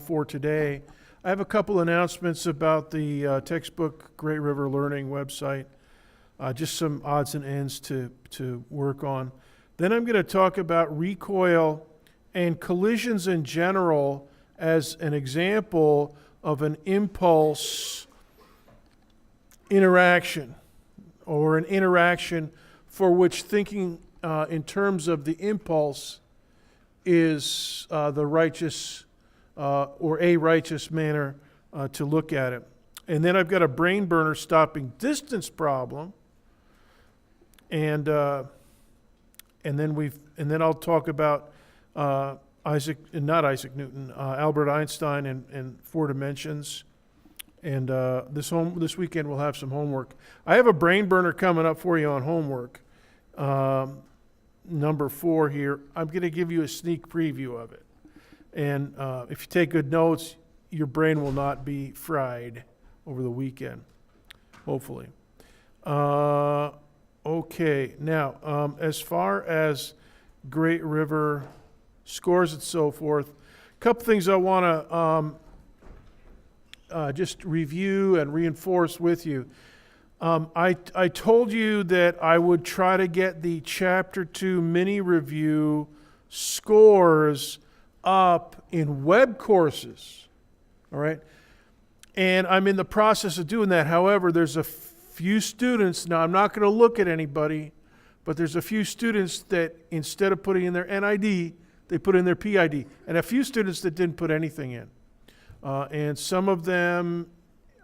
for today. I have a couple announcements about the textbook Great River Learning website, just some odds and ends to work on. Then I'm going to talk about recoil and collisions in general as an example of an impulse interaction, or an interaction for which thinking in terms of the impulse is the righteous or a righteous manner to look at it. And then I've got a brain burner stopping distance problem, and then I'll talk about Albert Einstein and four dimensions. And this weekend we'll have some homework. I have a brain burner coming up for you on homework. Number 4 here. I'm going to give you a sneak preview of it. And if you take good notes, your brain will not be fried over the weekend, hopefully. Okay, now, as far as Great River scores and so forth, a couple things I want to just review and reinforce with you. I told you that I would try to get the Chapter 2 mini review scores up in web courses, all right? And I'm in the process of doing that. However, there's a few students, now I'm not going to look at anybody, but there's a few students that instead of putting in their NID, they put in their PID, and a few students that didn't put anything in. And some of them,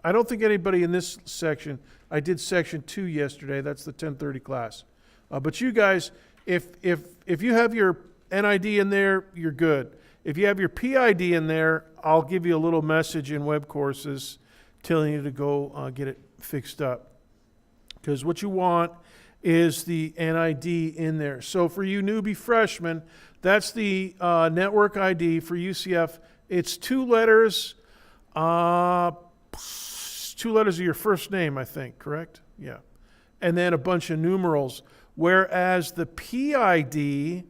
I don't think anybody in this section, I did section 2 yesterday, that's the 10:30 class. But you guys, if you have your NID in there, you're good. If you have your PID in there, I'll give you a little message in web courses telling you to go get it fixed up. Because what you want is the NID in there. So for you newbie freshmen, that's the network ID for UCF. It's 2 letters, 2 letters of your first name, I think, correct? Yeah. And then a bunch of numerals. Whereas the PID,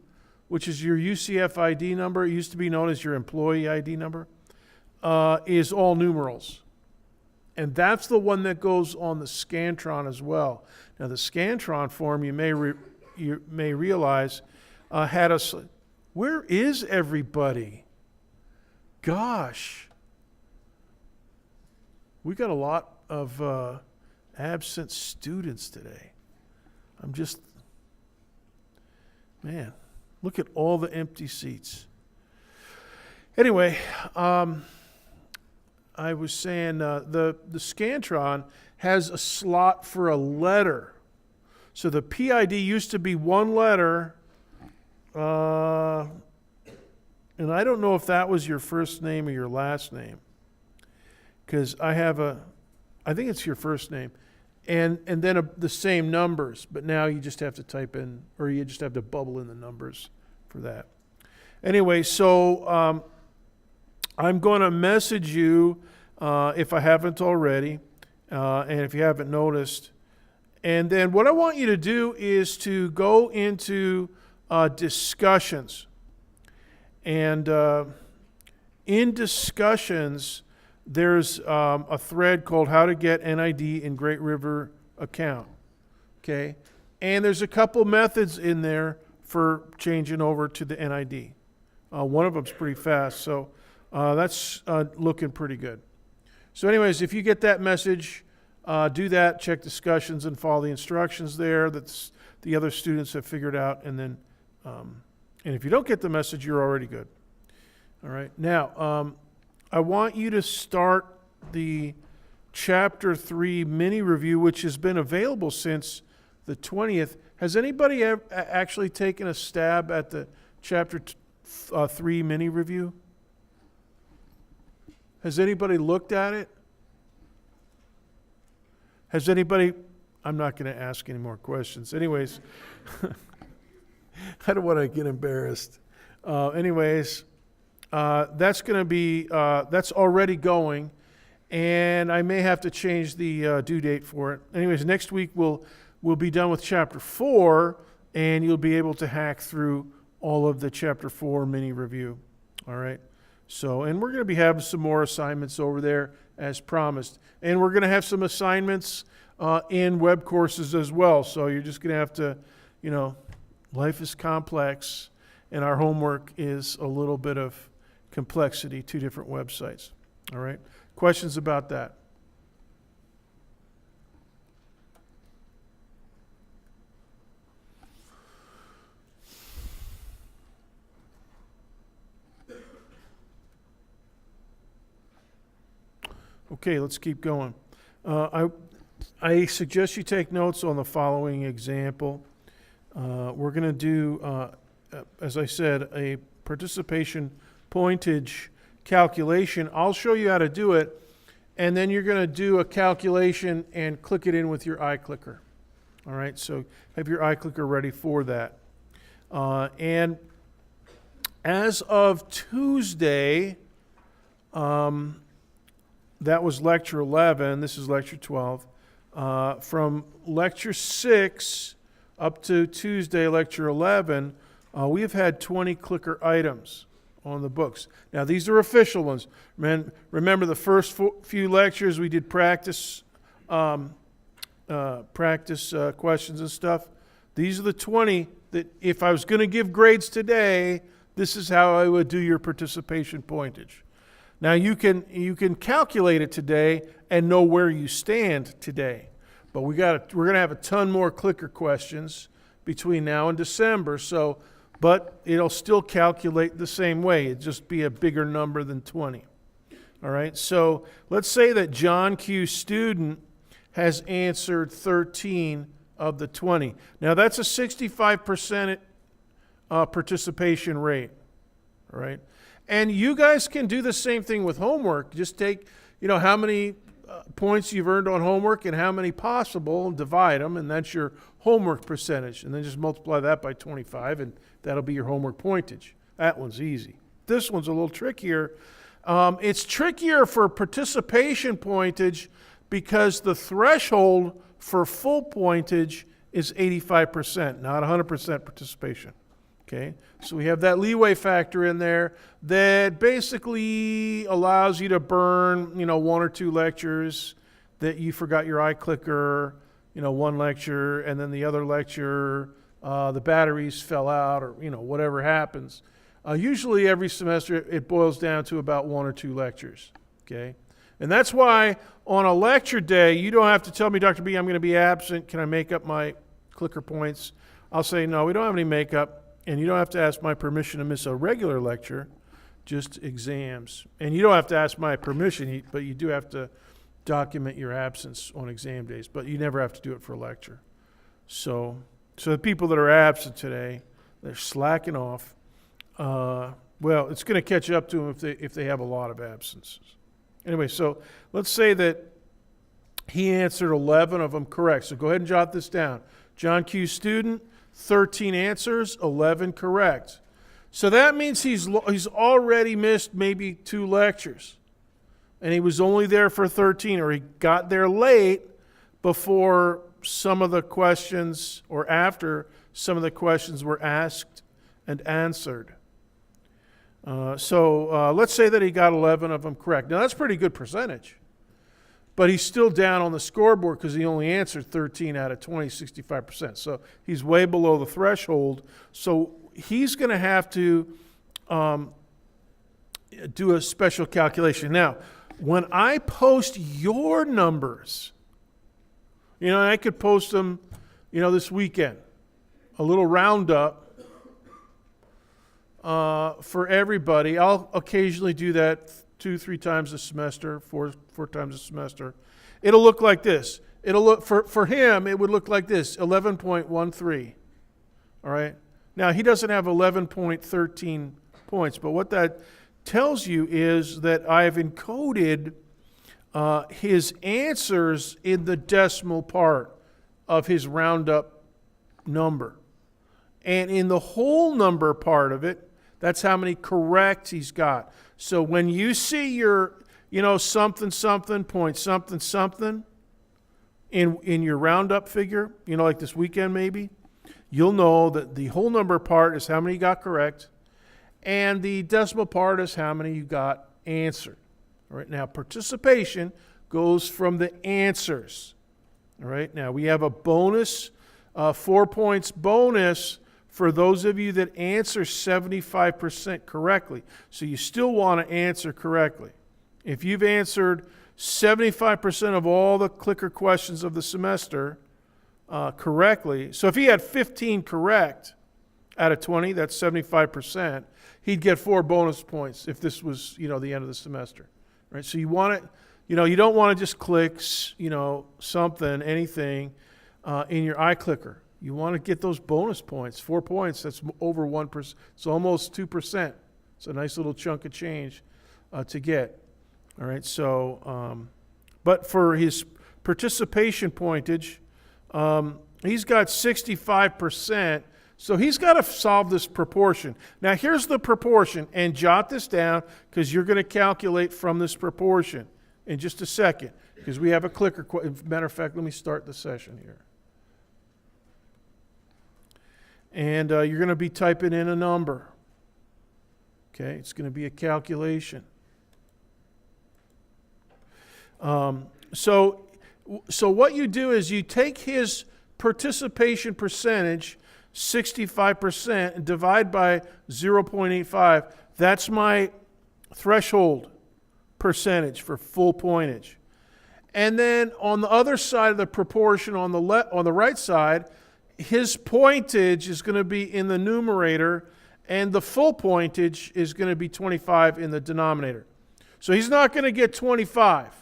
which is your UCF ID number, it used to be known as your employee ID number, is all numerals. And that's the one that goes on the Scantron as well. Now, the Scantron form, you may realize, had us. Where is everybody? Gosh. We got a lot of absent students today. Man, look at all the empty seats. Anyway, I was saying the Scantron has a slot for a letter. So the PID used to be 1 letter, and I don't know if that was your first name or your last name, because I think it's your first name, and then the same numbers, but now you just have to type in, or you just have to bubble in the numbers for that. Anyway, so I'm going to message you if I haven't already, and if you haven't noticed. And then what I want you to do is to go into discussions. And in discussions, there's a thread called How to Get NID in Great River Account. Okay? And there's a couple methods in there for changing over to the NID. One of them's pretty fast, so that's looking pretty good. So anyways, if you get that message, do that, check discussions and follow the instructions there that the other students have figured out, and then and if you don't get the message, you're already good. All right. Now, I want you to start the Chapter 3 mini review, which has been available since the 20th. Has anybody actually taken a stab at the Chapter 3 mini review? Has anybody looked at it? Has anybody... I'm not going to ask any more questions. Anyways, I don't want to get embarrassed. That's going to be... that's already going, and I may have to change the due date for it. Anyways, next week we'll be done with Chapter 4, and you'll be able to hack through all of the Chapter 4 mini review. All right? So, and we're going to be having some more assignments over there as promised. And we're going to have some assignments in web courses as well. So you're just going to have to, life is complex, and our homework is a little bit of complexity, 2 different websites. All right? Questions about that? Okay, let's keep going. I suggest you take notes on the following example. We're going to do, as I said, a participation pointage calculation. I'll show you how to do it, and then you're going to do a calculation and click it in with your iCLicker. All right, so have your iCLicker ready for that. And as of Tuesday, that was lecture 11. This is lecture 12. From lecture 6 up to Tuesday, lecture 11, we have had 20 clicker items on the books. Now, these are official ones. Remember the first few lectures we did practice questions and stuff? These are the 20 that if I was going to give grades today, this is how I would do your participation pointage. Now, you can calculate it today and know where you stand today. But we're going to have a ton more clicker questions between now and December. But it'll still calculate the same way. It'd just be a bigger number than 20. All right. So let's say that John Q. student has answered 13 of the 20. Now, that's a 65% participation rate. All right. And you guys can do the same thing with homework. Just take, how many points you've earned on homework and how many possible, and divide them, and that's your homework percentage. And then just multiply that by 25, and that'll be your homework pointage. That one's easy. This one's a little trickier. It's trickier for participation pointage because the threshold for full pointage is 85%, not 100% participation. Okay, so we have that leeway factor in there that basically allows you to burn, 1 or 2 lectures that you forgot your iCLicker, 1 lecture, and then the other lecture, the batteries fell out or, whatever happens. Usually every semester it boils down to about 1 or 2 lectures, okay? And that's why on a lecture day, you don't have to tell me, Dr. B, I'm going to be absent. Can I make up my clicker points? I'll say, no, we don't have any makeup. And you don't have to ask my permission to miss a regular lecture, just exams. And you don't have to ask my permission, but you do have to document your absence on exam days. But you never have to do it for a lecture. So the people that are absent today, they're slacking off. Well, it's going to catch up to them if they have a lot of absences. Anyway, so let's say that he answered 11 of them correct. So go ahead and jot this down. John Q. student, 13 answers, 11 correct. So that means he's already missed maybe 2 lectures. And he was only there for 13, or he got there late before some of the questions, or after some of the questions were asked and answered. So let's say that he got 11 of them correct. Now that's a pretty good percentage. But he's still down on the scoreboard because he only answered 13 out of 20, 65%. So he's way below the threshold. So he's going to have to do a special calculation. Now, when I post your numbers, I could post them, this weekend, a little roundup for everybody. I'll occasionally do that 2-3 times a semester, 4 times a semester. It'll look like this. It'll look for him. It would look like this: 11.13. All right. Now he doesn't have 11.13 points, but what that tells you is that I've encoded his answers in the decimal part of his roundup number, and in the whole number part of it, that's how many correct he's got. So when you see your, something, point something in your roundup figure, like this weekend maybe, you'll know that the whole number part is how many you got correct, And the decimal part is how many you got answered. All right, now participation goes from the answers. All right, now we have a bonus, 4 points bonus for those of you that answer 75% correctly. So you still want to answer correctly. If you've answered 75% of all the clicker questions of the semester correctly, so if he had 15 correct out of 20, that's 75%, he'd get 4 bonus points if this was, the end of the semester. Right? So you want it, you don't want to just click, something, anything in your iClicker. You want to get those bonus points, 4 points. That's over 1%. It's almost 2%. It's a nice little chunk of change to get. All right. So, but for his participation pointage, he's got 65%. So he's got to solve this proportion. Now here's the proportion, and jot this down because you're going to calculate from this proportion in just a second because we have a clicker. Matter of fact, let me start the session here. And you're going to be typing in a number. Okay, it's going to be a calculation. So what you do is you take his participation percentage, 65%, and divide by 0.85. That's my threshold percentage for full pointage. And then on the other side of the proportion, on the right side, his pointage is going to be in the numerator, and the full pointage is going to be 25 in the denominator. So he's not going to get 25.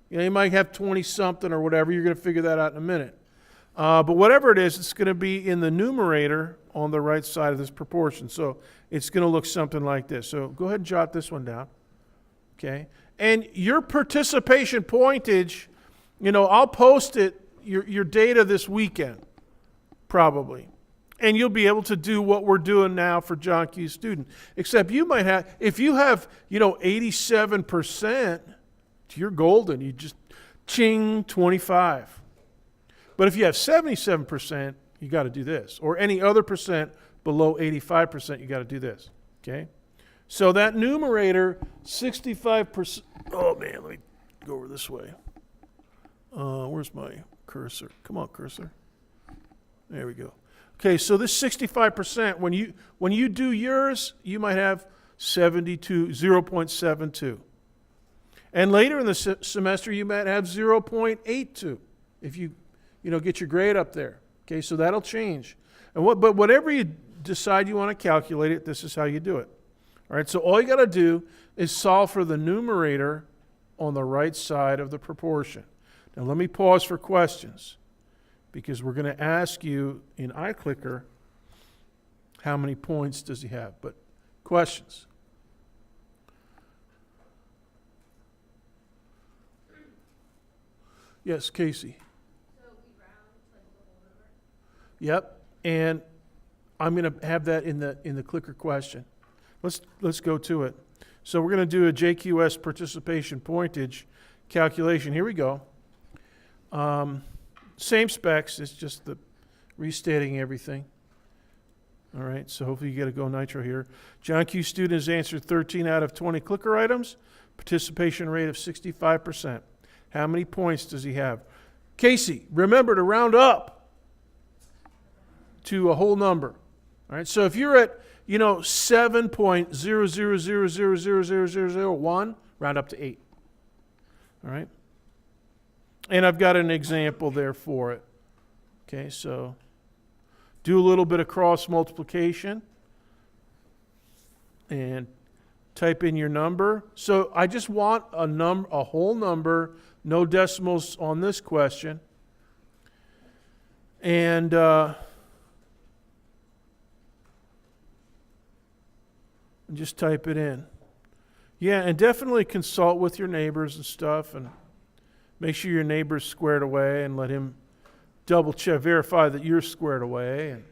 He might have 20-something or whatever. You're going to figure that out in a minute. But whatever it is, it's going to be in the numerator on the right side of this proportion. So it's going to look something like this. So go ahead and jot this one down. Okay? And your participation pointage, I'll post it, your data this weekend. Probably. And you'll be able to do what we're doing now for John Q. student. Except you might have, if you have, 87%, you're golden. You just, 25. But if you have 77%, you got to do this. Or any other percent below 85%, you got to do this. Okay? So that numerator, 65%. Oh, man, let me go over this way. Where's my cursor? Come on, cursor. There we go. Okay, so this 65%, when you do yours, you might have 0.72. And later in the semester, you might have 0.82 if you get your grade up there. Okay, so that'll change. But whatever you decide you want to calculate it, this is how you do it. All right, so all you got to do is solve for the numerator on the right side of the proportion. Now let me pause for questions, because we're going to ask you in iClicker how many points does he have. But questions? Yes, Casey. So we round like the whole number? Yep, and I'm going to have that in the clicker question. Let's go to it. So we're going to do a JQS participation pointage calculation. Here we go. Same specs, it's just the restating everything. All right, so hopefully you get a go nitro here. John Q. student has answered 13 out of 20 clicker items, participation rate of 65%. How many points does he have? Casey, remember to round up to a whole number. All right, so if you're at 7.000000001, round up to 8. All right? And I've got an example there for it. Okay, so do a little bit of cross multiplication and type in your number. So I just want a whole number, no decimals on this question. And just type it in. Yeah, and definitely consult with your neighbors and stuff, and make sure your neighbor's squared away, and let him double check, verify that you're squared away. And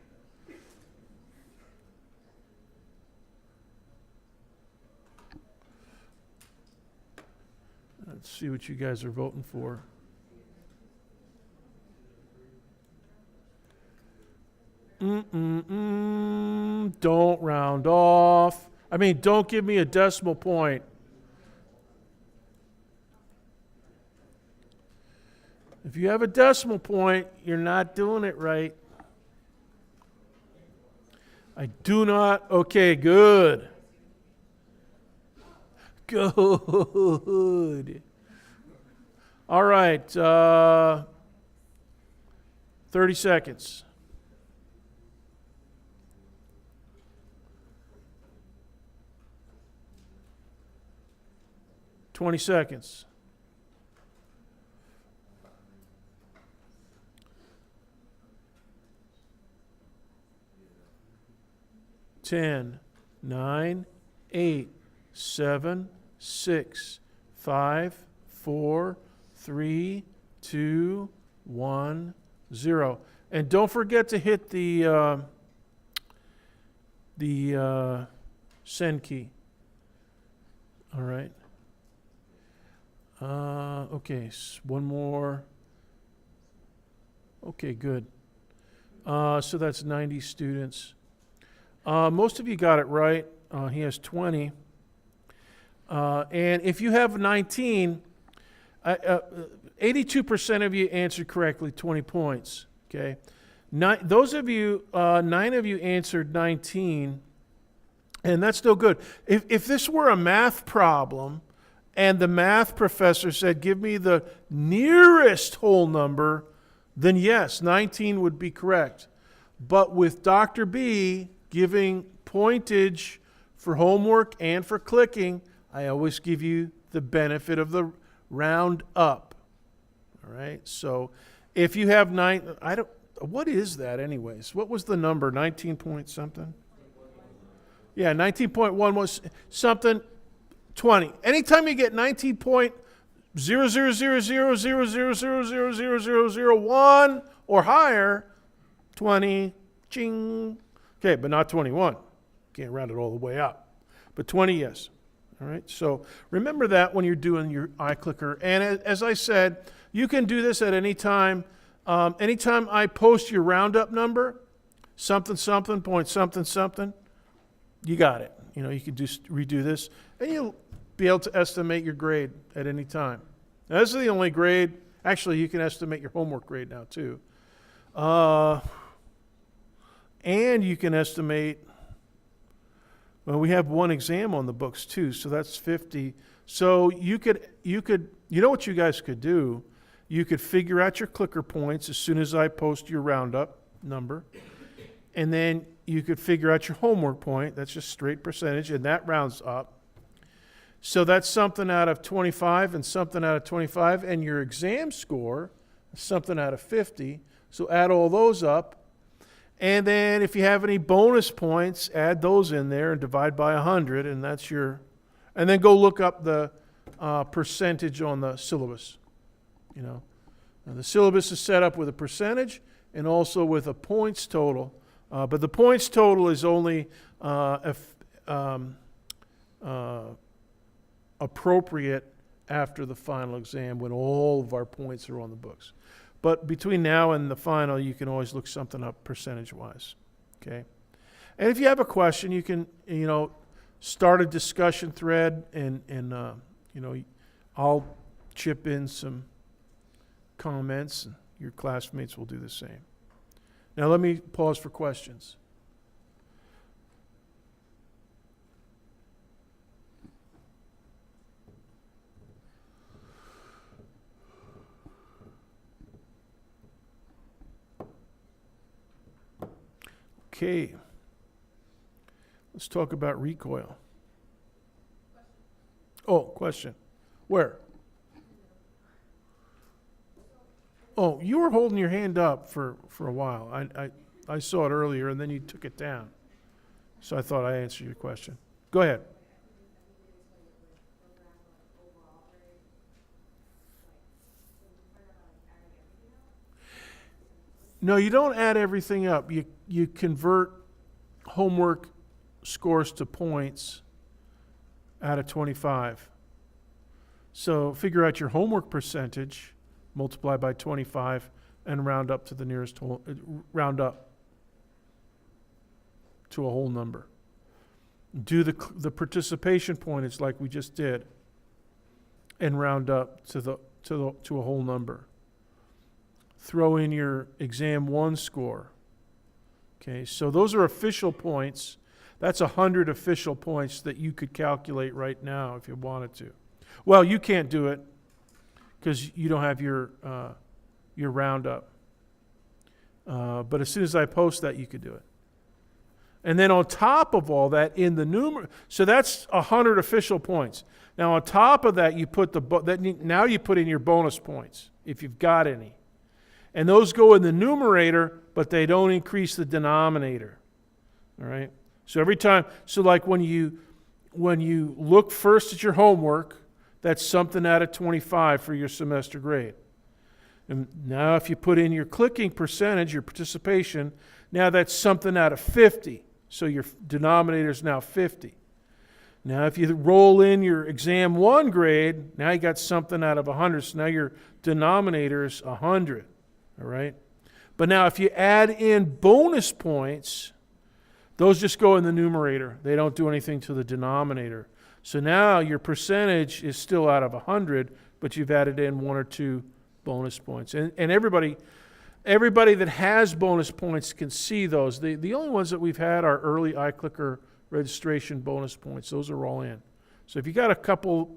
let's see what you guys are voting for. Don't round off. I mean, don't give me a decimal point. If you have a decimal point, you're not doing it right. I do not. Okay, good. Good. All right. 30 seconds. $20 seconds. 10, 9, 8, 7, 6, 5, 4, 3, 2, 1, 0. And don't forget to hit the send key. All right. Okay, one more. Okay, good. So that's 90 students. Most of you got it right. He has 20. And if you have 19, 82% of you answered correctly, 20 points. Okay. Those of you, 9 of you answered 19, and that's still good. If this were a math problem, and the math professor said, give me the nearest whole number, then yes, 19 would be correct. But with Dr. B giving pointage for homework and for clicking, I always give you the benefit of the round up. All right? So if you have what is that anyways? What was the number? 19 point something? Yeah, 19.1 was something. 20. Anytime you get 19.0000000000001 or higher, 20, ching. Okay, but not 21. Can't round it all the way up. But 20, yes. All right, so remember that when you're doing your iCLicker. And as I said, you can do this at any time. Anytime I post your roundup number, something, point something, you got it. You know, you can just redo this, and you'll be able to estimate your grade at any time. Now, this is the only grade. Actually, you can estimate your homework grade now, too. And you can estimate, well, we have one exam on the books, too, so that's 50. So you know what you guys could do? You could figure out your clicker points as soon as I post your roundup number, and then you could figure out your homework point. That's just straight percentage, and that rounds up. So that's something out of 25 and something out of 25, and your exam score is something out of 50. So add all those up, and then if you have any bonus points, add those in there and divide by 100, and that's your. And then go look up the percentage on the syllabus. You know, now the syllabus is set up with a percentage and also with a points total. But the points total is only appropriate after the final exam when all of our points are on the books. But between now and the final, you can always look something up percentage-wise. Okay? And if you have a question, you can, start a discussion thread and I'll chip in some comments and your classmates will do the same. Now let me pause for questions. Okay. Let's talk about recoil. Oh, question. Where? Oh, you were holding your hand up for a while. I saw it earlier, and then you took it down. So I thought I answered your question. Go ahead. No, you don't add everything up. You convert homework scores to points out of 25. So figure out your homework percentage, multiply by 25, and round up to the nearest round up to a whole number. do the participation pointage like we just did, and round up to a whole number. Throw in your exam 1 score. Okay, so those are official points. That's 100 official points that you could calculate right now if you wanted to. Well, you can't do it because you don't have your roundup. But as soon as I post that, you could do it. And then on top of all that, in the numerator, so that's 100 official points. Now on top of that, you put now you put in your bonus points if you've got any, and those go in the numerator, but they don't increase the denominator. All right. So every time, so like when you look first at your homework, that's something out of 25 for your semester grade. And now if you put in your clicking percentage, your participation, now that's something out of 50. So your denominator is now 50. Now if you roll in your exam 1 grade, now you got something out of 100. So now your denominator is 100. All right? But now if you add in bonus points, those just go in the numerator. They don't do anything to the denominator. So now your percentage is still out of 100, but you've added in 1 or 2 bonus points. And everybody that has bonus points can see those. The only ones that we've had are early iCLicker registration bonus points. Those are all in. So if you got a couple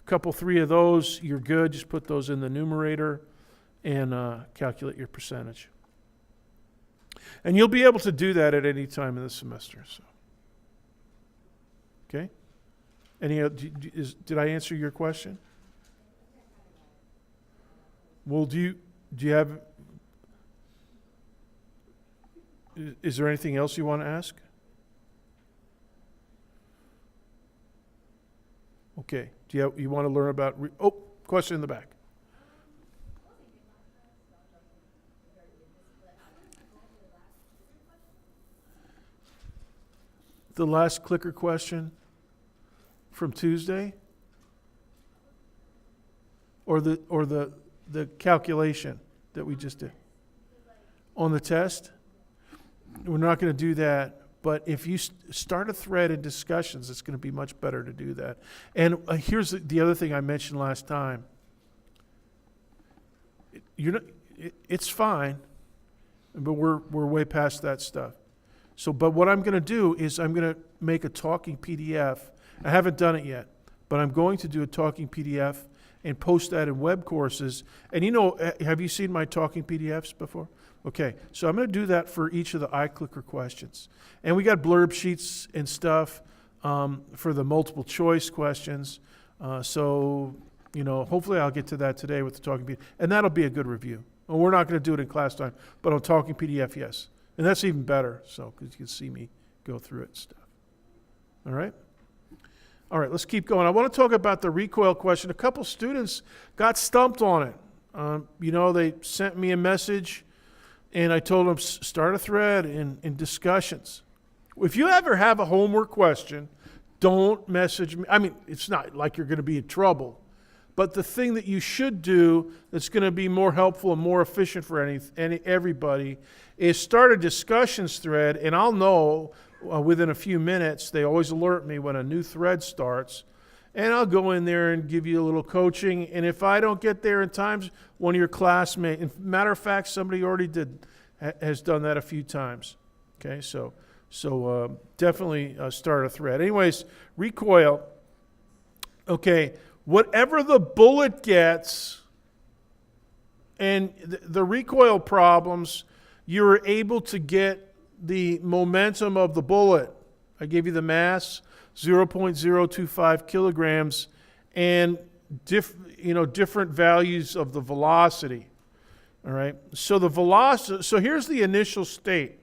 3 of those, you're good. Just put those in the numerator and calculate your percentage. And you'll be able to do that at any time in the semester. So, okay? Did I answer your question? Well, do you have? Is there anything else you want to ask? Okay. Do you want to learn about? Question in the back. The last clicker question from Tuesday, or the calculation that we just did on the test. We're not going to do that, but if you start a thread in discussions, it's going to be much better to do that. And here's the other thing I mentioned last time. It's fine, but we're way past that stuff. So, but what I'm going to do is I'm going to make a talking PDF. I haven't done it yet, but I'm going to do a talking PDF and post that in web courses. And have you seen my talking PDFs before? Okay, so I'm going to do that for each of the iCLicker questions. And we got blurb sheets and stuff for the multiple choice questions. So, hopefully I'll get to that today with the talking PDF. And that'll be a good review. Well, we're not going to do it in class time, but on talking PDF, yes. And that's even better, so because you can see me go through it and stuff. All right? All right, let's keep going. I want to talk about the recoil question. A couple students got stumped on it. They sent me a message, and I told them, start a thread in discussions. If you ever have a homework question, don't message me. I mean, it's not like you're going to be in trouble. But the thing that you should do that's going to be more helpful and more efficient for everybody is start a discussions thread, and I'll know within a few minutes. They always alert me when a new thread starts, and I'll go in there and give you a little coaching. And if I don't get there in time, one of your classmates, matter of fact, somebody already has done that a few times. Okay, so definitely start a thread. Anyways, recoil. Okay. Whatever the bullet gets, and the recoil problems, you're able to get the momentum of the bullet. I gave you the mass, 0.025 kilograms, and different values of the velocity. All right. So the velocity. So here's the initial state.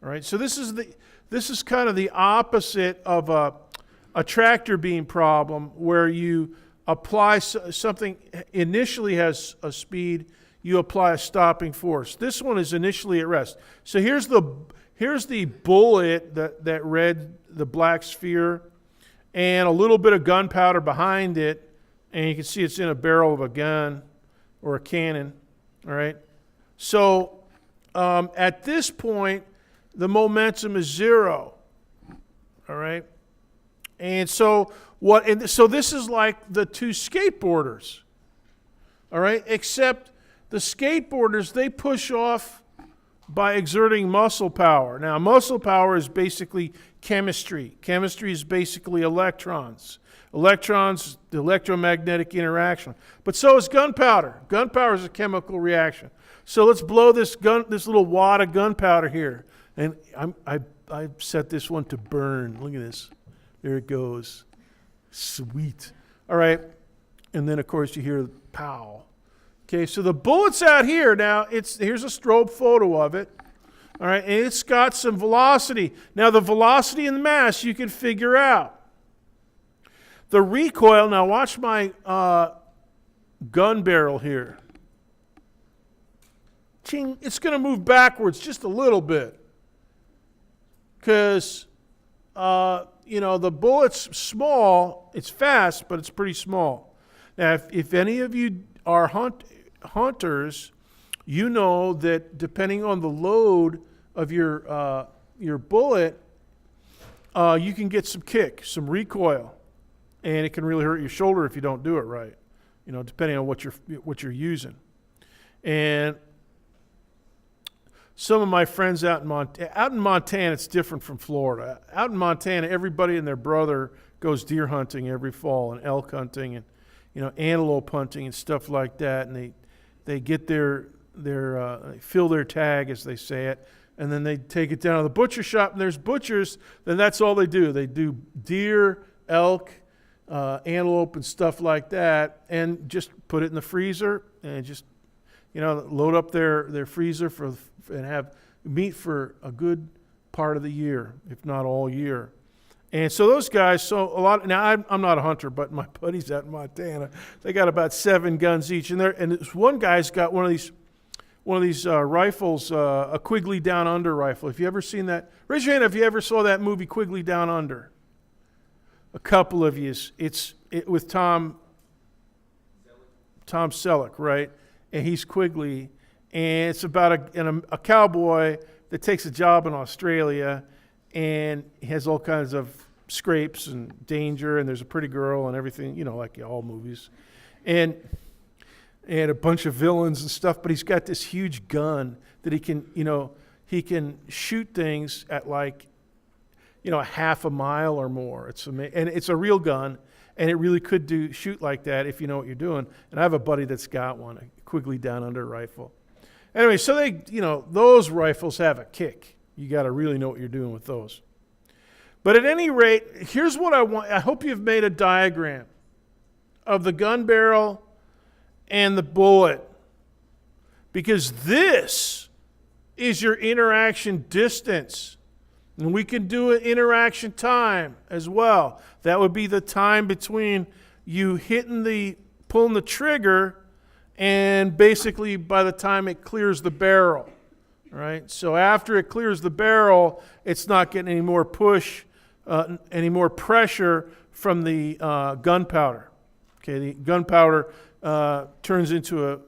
All right. So this is kind of the opposite of a tractor beam problem, where you apply something initially has a speed, you apply a stopping force. This one is initially at rest. So here's the bullet, that red, the black sphere, and a little bit of gunpowder behind it, and you can see it's in a barrel of a gun or a cannon. All right. So at this point, the momentum is 0. All right. And so so this is like the two skateboarders. All right? Except the skateboarders, they push off by exerting muscle power. Now, muscle power is basically chemistry. Chemistry is basically electrons. Electrons, the electromagnetic interaction. But so is gunpowder. Gunpowder is a chemical reaction. So let's blow this little wad of gunpowder here. And I set this one to burn. Look at this. There it goes. Sweet. All right. And then, of course, you hear pow. Okay, so the bullet's out here. Now, here's a strobe photo of it. All right, and it's got some velocity. Now, the velocity and the mass you can figure out. The recoil, now watch my gun barrel here. Ching, it's going to move backwards just a little bit. Because, the bullet's small. It's fast, but it's pretty small. Now, if any of you are hunters, you know that depending on the load of your bullet, you can get some kick, some recoil, and it can really hurt your shoulder if you don't do it right. Depending on what you're using. And some of my friends out in Montana, it's different from Florida. Out in Montana, everybody and their brother goes deer hunting every fall and elk hunting and antelope hunting and stuff like that, and they get they fill their tag, as they say it, and then they take it down to the butcher shop, and there's butchers, then that's all they do. They do deer, elk, antelope, and stuff like that, and just put it in the freezer, and just, load up their freezer and have meat for a good part of the year, if not all year. And so those guys, now I'm not a hunter, but my buddies out in Montana, they got about 7 guns each, and this one guy's got one of these rifles, a Quigley Down Under rifle. If you ever seen that, raise your hand if you ever saw that movie Quigley Down Under. A couple of you. It's with Tom Selleck, right? And he's Quigley, and it's about a cowboy that takes a job in Australia. And he has all kinds of scrapes and danger, and there's a pretty girl and everything, like all movies. And a bunch of villains and stuff, but he's got this huge gun that he can shoot things at a half a mile or more. And it's a real gun, and it really could shoot like that if you know what you're doing. And I have a buddy that's got one, a Quigley Down Under rifle. Anyway, so those rifles have a kick. You got to really know what you're doing with those. But at any rate, here's what I want. I hope you've made a diagram of the gun barrel and the bullet, because this is your interaction distance. And we can do an interaction time as well. That would be the time between you pulling the trigger and basically by the time it clears the barrel. Right? So after it clears the barrel, it's not getting any more any more pressure from the gunpowder. Okay, the gunpowder turns into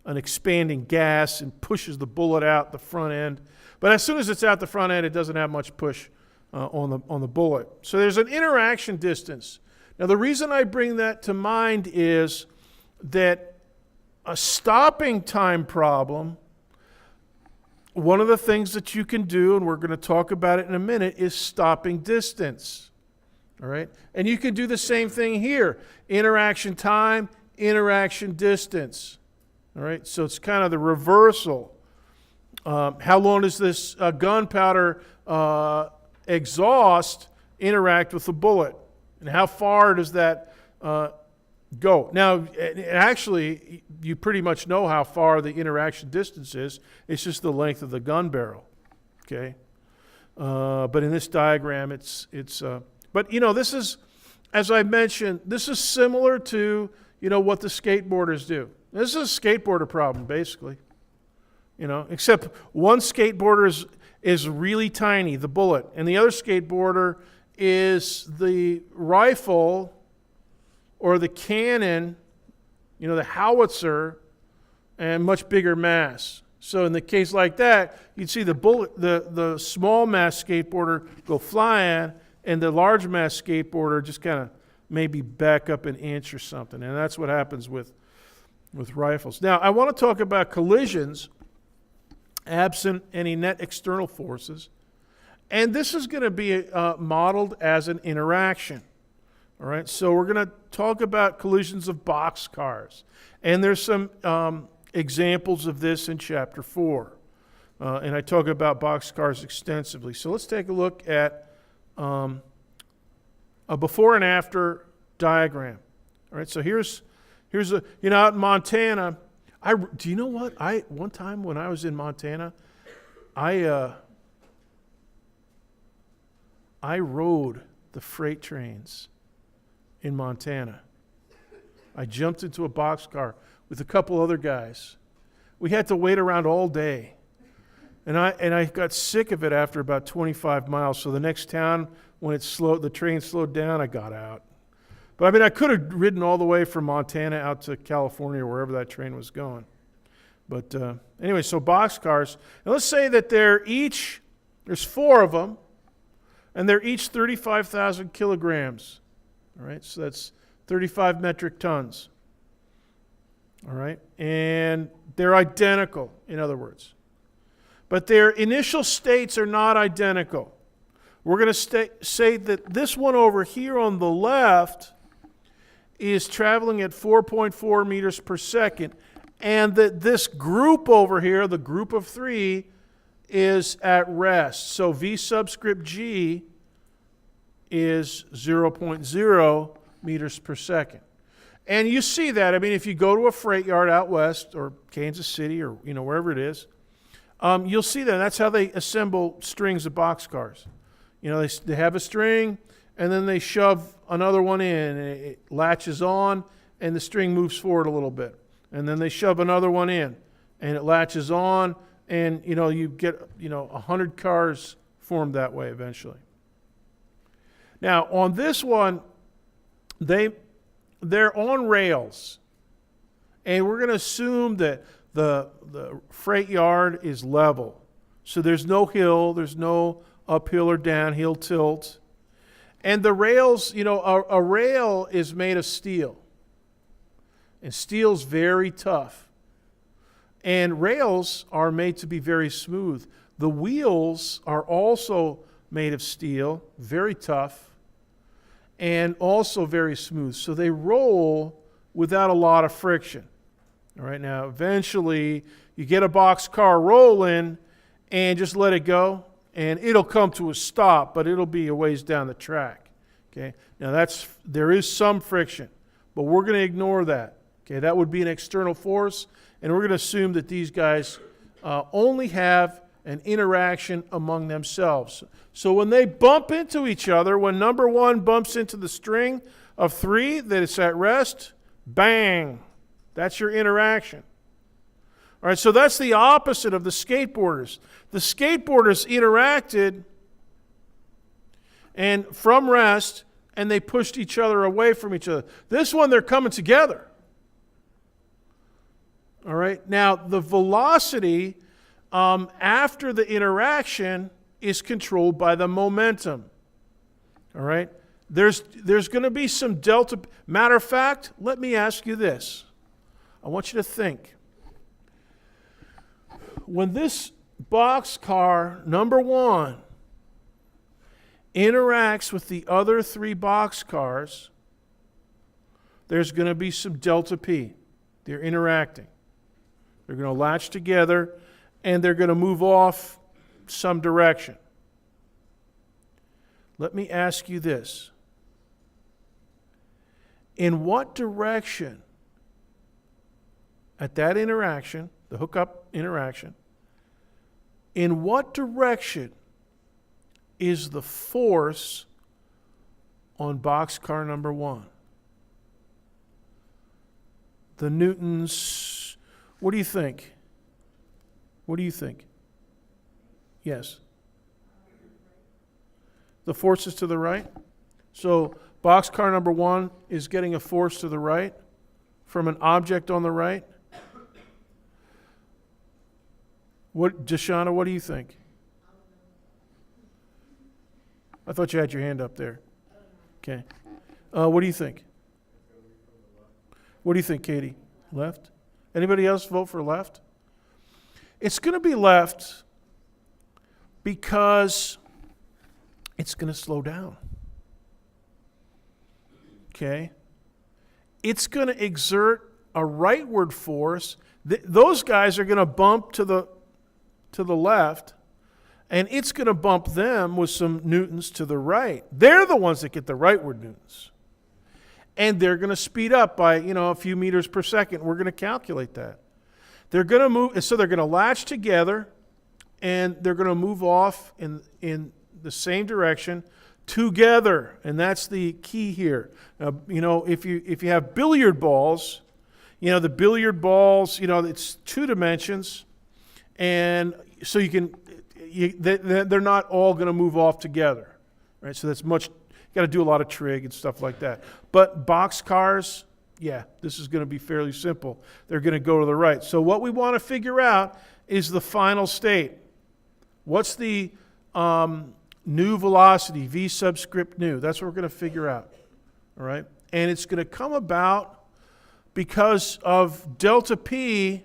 an expanding gas and pushes the bullet out the front end. But as soon as it's out the front end, it doesn't have much push on the bullet. So there's an interaction distance. Now the reason I bring that to mind is that a stopping time problem, one of the things that you can do, and we're going to talk about it in a minute, is stopping distance. All right? And you can do the same thing here. Interaction time, interaction distance. All right? So it's kind of the reversal. How long does this gunpowder exhaust interact with the bullet? And how far does that go? Now, actually, you pretty much know how far the interaction distance is. It's just the length of the gun barrel. Okay? But in this diagram, but this is, as I mentioned, this is similar to, what the skateboarders do. This is a skateboarder problem, basically. Except one skateboarder is really tiny, the bullet, and the other skateboarder is the rifle or the cannon, the howitzer, and much bigger mass. So in the case like that, you'd see the bullet, the small mass skateboarder go flying, and the large mass skateboarder just kind of maybe back up an inch or something. And that's what happens with rifles. Now, I want to talk about collisions absent any net external forces. And this is going to be modeled as an interaction. All right, so we're going to talk about collisions of boxcars. And there's some examples of this in Chapter 4. And I talk about boxcars extensively. So let's take a look at a before and after diagram. All right, so here's a, out in Montana, do you know what? One time when I was in Montana, I rode the freight trains in Montana. I jumped into a boxcar with a couple other guys. We had to wait around all day. And I got sick of it after about 25 miles. So the next town, when the train slowed down, I got out. But I mean, I could have ridden all the way from Montana out to California or wherever that train was going. But anyway, so boxcars. And let's say that there's 4 of them, and they're each 35,000 kilograms. All right, so that's 35 metric tons. All right, and they're identical, in other words. But their initial states are not identical. We're going to say that this one over here on the left is traveling at 4.4 meters per second, and that this group over here, the group of 3, is at rest. So V subscript G is 0.0 meters per second. And you see that. I mean, if you go to a freight yard out west or Kansas City or wherever it is, you'll see that. That's how they assemble strings of boxcars. They have a string, and then they shove another one in, and it latches on, and the string moves forward a little bit. And then they shove another one in, and it latches on, and you get 100 cars formed that way eventually. Now on this one, they're on rails, and we're going to assume that the freight yard is level, so there's no hill, there's no uphill or downhill tilt. And the rails, a rail is made of steel. And steel's very tough. And rails are made to be very smooth. The wheels are also made of steel, very tough, and also very smooth. So they roll without a lot of friction. All right, now eventually you get a boxcar rolling and just let it go, and it'll come to a stop, but it'll be a ways down the track. Okay, now there is some friction, but we're going to ignore that. Okay, that would be an external force, and we're going to assume that these guys only have an interaction among themselves. So when they bump into each other, when number 1 bumps into the string of 3 that is at rest, bang, that's your interaction. All right, so that's the opposite of the skateboarders. The skateboarders interacted and from rest, and they pushed each other away from each other. This one, they're coming together. All right, now the velocity after the interaction is controlled by the momentum. All right, there's going to be some delta. Matter of fact, let me ask you this. I want you to think. When this boxcar, number 1, interacts with the other 3 boxcars, there's going to be some delta P. They're interacting. They're going to latch together, and they're going to move off some direction. Let me ask you this. In what direction, at that interaction, the hookup interaction, in what direction is the force on boxcar number 1? The newtons, what do you think? What do you think? Yes. The force is to the right? So boxcar number 1 is getting a force to the right from an object on the right? Deshauna, what do you think? I thought you had your hand up there. Okay. What do you think? What do you think, Katie? Left? Anybody else vote for left? It's going to be left because it's going to slow down. Okay? It's going to exert a rightward force. Those guys are going to bump to the left, and it's going to bump them with some newtons to the right. They're the ones that get the rightward newtons. And they're going to speed up by, a few meters per second. We're going to calculate that. They're going to move, so they're going to latch together, and they're going to move off in the same direction together. And that's the key here. If you have billiard balls, the billiard balls, it's 2 dimensions, and so they're not all going to move off together, right? So that's got to do a lot of trig and stuff like that. But boxcars, this is going to be fairly simple. They're going to go to the right. So what we want to figure out is the final state. What's the new velocity, v subscript nu? That's what we're going to figure out. All right? And it's going to come about because of delta p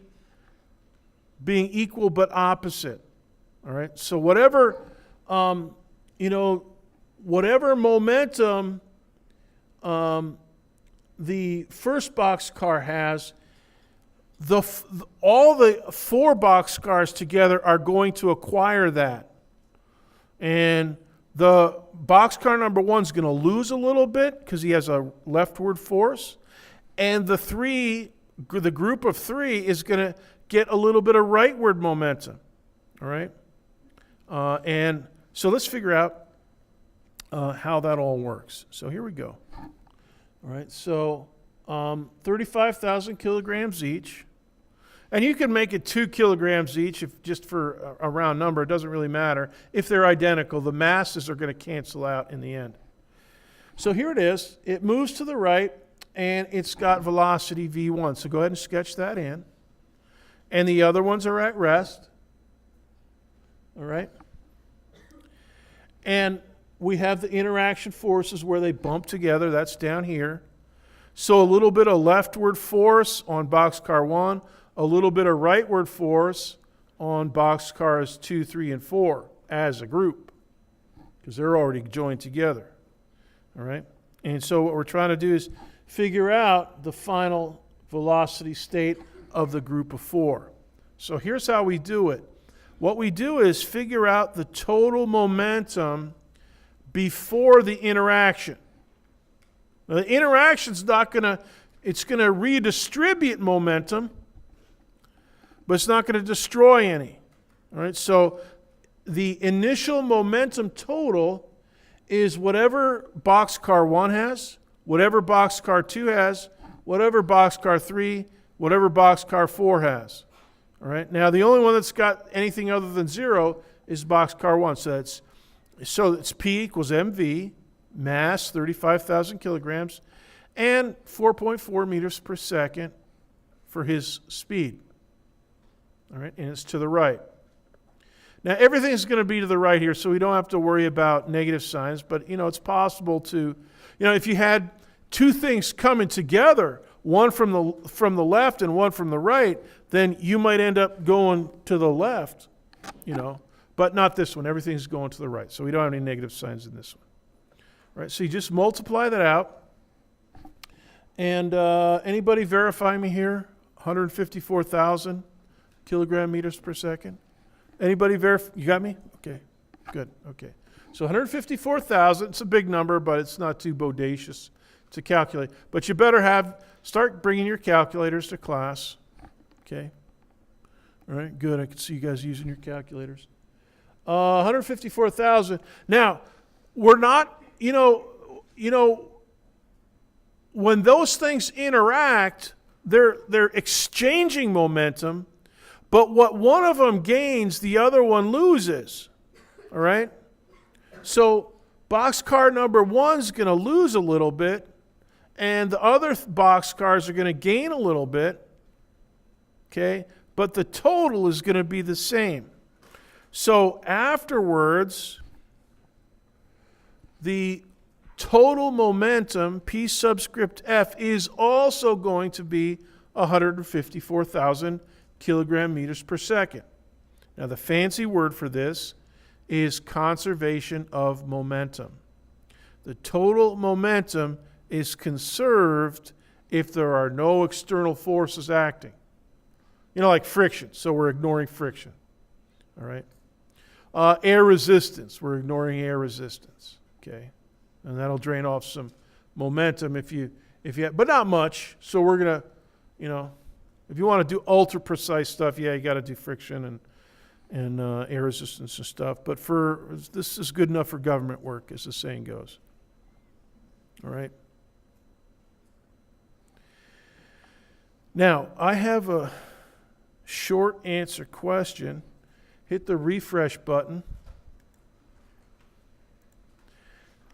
being equal but opposite. All right? So whatever momentum the first boxcar has, all the 4 boxcars together are going to acquire that. And the boxcar number 1 is going to lose a little bit because he has a leftward force. And the group of 3 is going to get a little bit of rightward momentum. All right? And so let's figure out how that all works. So here we go. All right, so 35,000 kilograms each. And you can make it 2 kilograms each, if just for a round number. It doesn't really matter. If they're identical, the masses are going to cancel out in the end. So here it is. It moves to the right, and it's got velocity v1. So go ahead and sketch that in. And the other ones are at rest. All right? And we have the interaction forces where they bump together. That's down here. So a little bit of leftward force on boxcar 1, a little bit of rightward force on boxcars 2, 3, and 4 as a group, because they're already joined together. All right? And so what we're trying to do is figure out the final velocity state of the group of 4. So here's how we do it. What we do is figure out the total momentum before the interaction. Now, the interaction's it's going to redistribute momentum, but it's not going to destroy any. All right, so the initial momentum total is whatever boxcar 1 has, whatever boxcar 2 has, whatever boxcar 3, whatever boxcar 4 has. All right, now the only one that's got anything other than 0 is boxcar 1. So it's P equals mv, mass 35,000 kilograms, and 4.4 meters per second for his speed. All right, and it's to the right. Now everything's going to be to the right here, so we don't have to worry about negative signs, but it's possible to, if you had 2 things coming together, one from the left and one from the right, then you might end up going to the left, but not this one. Everything's going to the right, so we don't have any negative signs in this one. All right, so you just multiply that out. And anybody verify me here? 154,000 kilogram meters per second. Anybody verify? You got me? Okay, good. Okay, so 154,000. It's a big number, but it's not too bodacious to calculate. But you better start bringing your calculators to class. Okay. All right, good. I can see you guys using your calculators. 154,000. Now, we're not, when those things interact, they're exchanging momentum, but what one of them gains, the other one loses. All right? So boxcar number 1 is going to lose a little bit, and the other boxcars are going to gain a little bit. Okay? But the total is going to be the same. So afterwards, the total momentum, P subscript F, is also going to be 154,000 kilogram meters per second. Now, the fancy word for this is conservation of momentum. The total momentum is conserved if there are no external forces acting. You know, like friction, so we're ignoring friction. All right? Air resistance, we're ignoring air resistance. Okay? And that'll drain off some momentum if you but not much. So we're going to, if you want to do ultra precise stuff, yeah, you got to do friction and air resistance and stuff. But this is good enough for government work, as the saying goes. All right. Now, I have a short answer question. Hit the refresh button.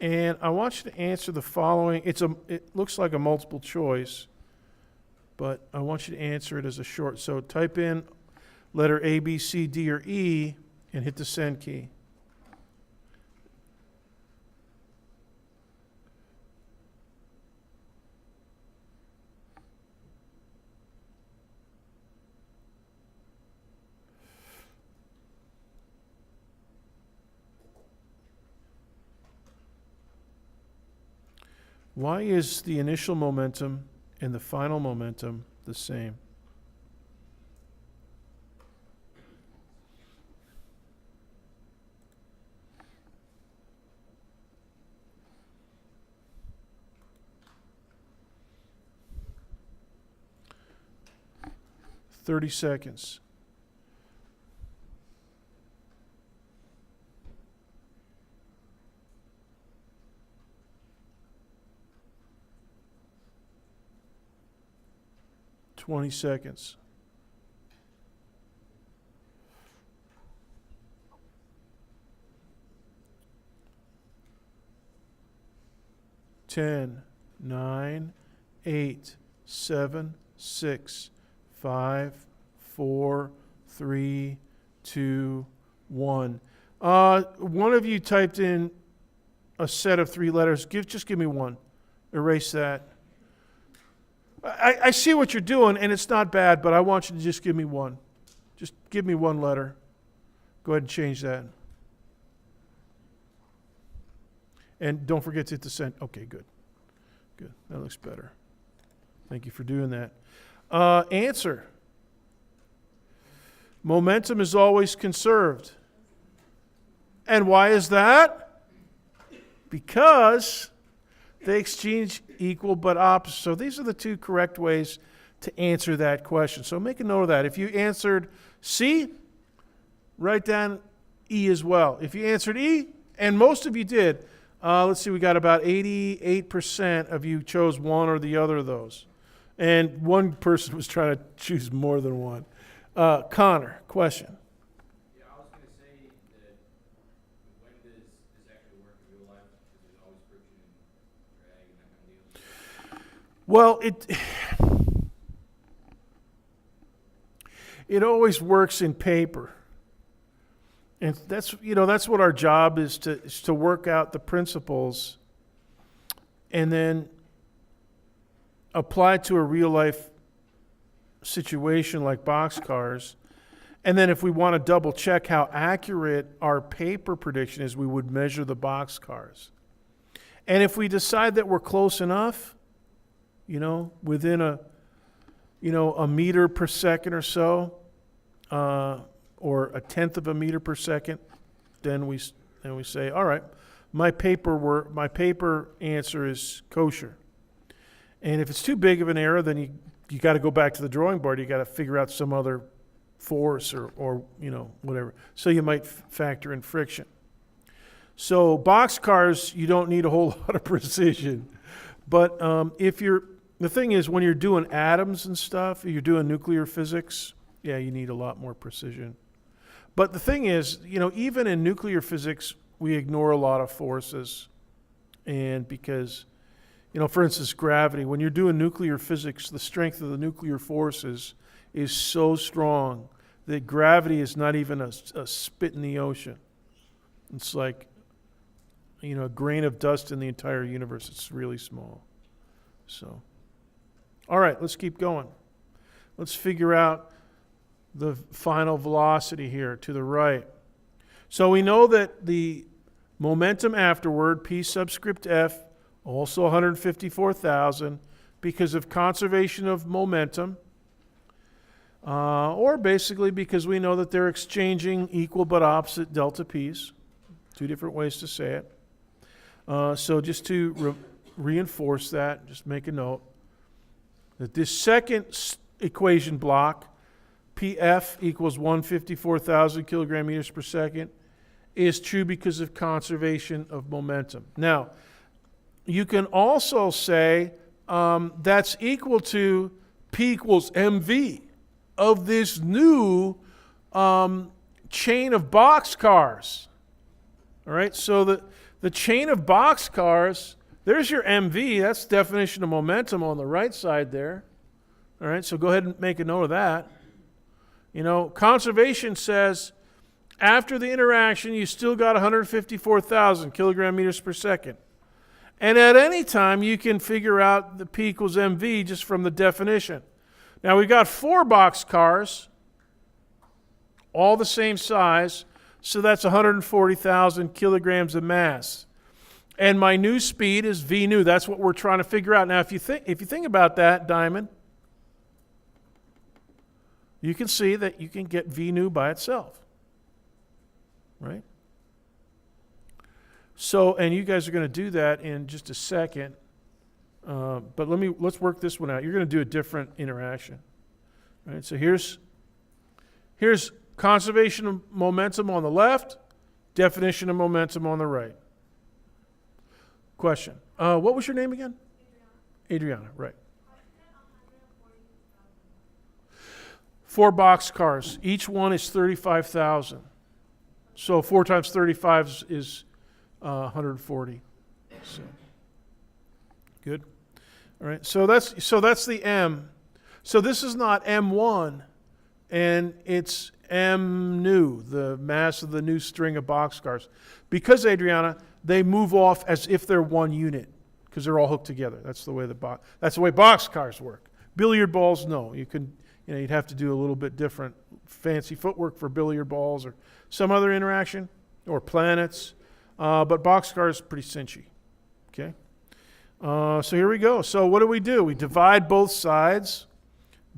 And I want you to answer the following. It looks like a multiple choice, but I want you to answer it as a short. So type in letter A, B, C, D, or E, and hit the send key. Why is the initial momentum and the final momentum the same? Thirty seconds. 20 seconds. Ten, 9, 8, 7, 6, 5, 4, 3, 2, 1. One of you typed in a set of 3 letters. Just give me one. Erase that. I see what you're doing, and it's not bad, but I want you to just give me one. Just give me one letter. Go ahead and change that. And don't forget to hit the send. Okay, good. Good. That looks better. Thank you for doing that. Answer. Momentum is always conserved. And why is that? Because they exchange equal but opposite. So these are the 2 correct ways to answer that question. So make a note of that. If you answered C, write down E as well. If you answered E, and most of you did, let's see, we got about 88% of you chose one or the other of those. And one person was trying to choose more than one. Connor, question. Yeah, I was going to say that when does this actually work in real life? Because there's always friction and drag and that kind of deal. Well, it always works in paper. And that's what our job is to work out the principles and then apply it to a real life situation like boxcars. And then if we want to double check how accurate our paper prediction is, we would measure the boxcars. And if we decide that we're close enough, within a meter per second or so, or a tenth of a meter per second, then we say, all right, my paper answer is kosher. And if it's too big of an error, then you got to go back to the drawing board. You got to figure out some other force or whatever. So you might factor in friction. So boxcars, you don't need a whole lot of precision. But the thing is, when you're doing atoms and stuff, you're doing nuclear physics, yeah, you need a lot more precision. But the thing is, even in nuclear physics, we ignore a lot of forces. And because, for instance, gravity, when you're doing nuclear physics, the strength of the nuclear forces is so strong that gravity is not even a spit in the ocean. It's like a grain of dust in the entire universe. It's really small. So, all right, let's keep going. Let's figure out the final velocity here to the right. So we know that the momentum afterward, P subscript F, also 154,000 because of conservation of momentum, or basically because we know that they're exchanging equal but opposite delta P's. Two different ways to say it. So just to reinforce that, just make a note that this second equation block, PF equals 154,000 kilogram meters per second, is true because of conservation of momentum. Now, you can also say that's equal to P equals mv of this new chain of boxcars. All right, so the chain of boxcars, there's your mv, that's definition of momentum on the right side there. All right, so go ahead and make a note of that. Conservation says after the interaction, you still got 154,000 kilogram meters per second. And at any time, you can figure out the P equals mv just from the definition. Now, we've got 4 boxcars, all the same size, so that's 140,000 kilograms of mass. And my new speed is v nu. That's what we're trying to figure out. Now, if you think about that, Diamond, you can see that you can get v nu by itself, right? So, and you guys are going to do that in just a second. But let's work this one out. You're going to do a different interaction, right? So here's conservation of momentum on the left, definition of momentum on the right. Question. What was your name again? Adriana, right. 4 boxcars. Each one is 35,000. So 4 times 35 is 140. So, good. All right. So that's the M. So this is not M1, and it's M nu, the mass of the new string of boxcars. Because, Adriana, they move off as if they're one unit because they're all hooked together. That's the way boxcars work. Billiard balls, no. You'd have to do a little bit different fancy footwork for billiard balls or some other interaction, or planets. But boxcar is pretty cinchy. Okay? So here we go. So what do? We divide both sides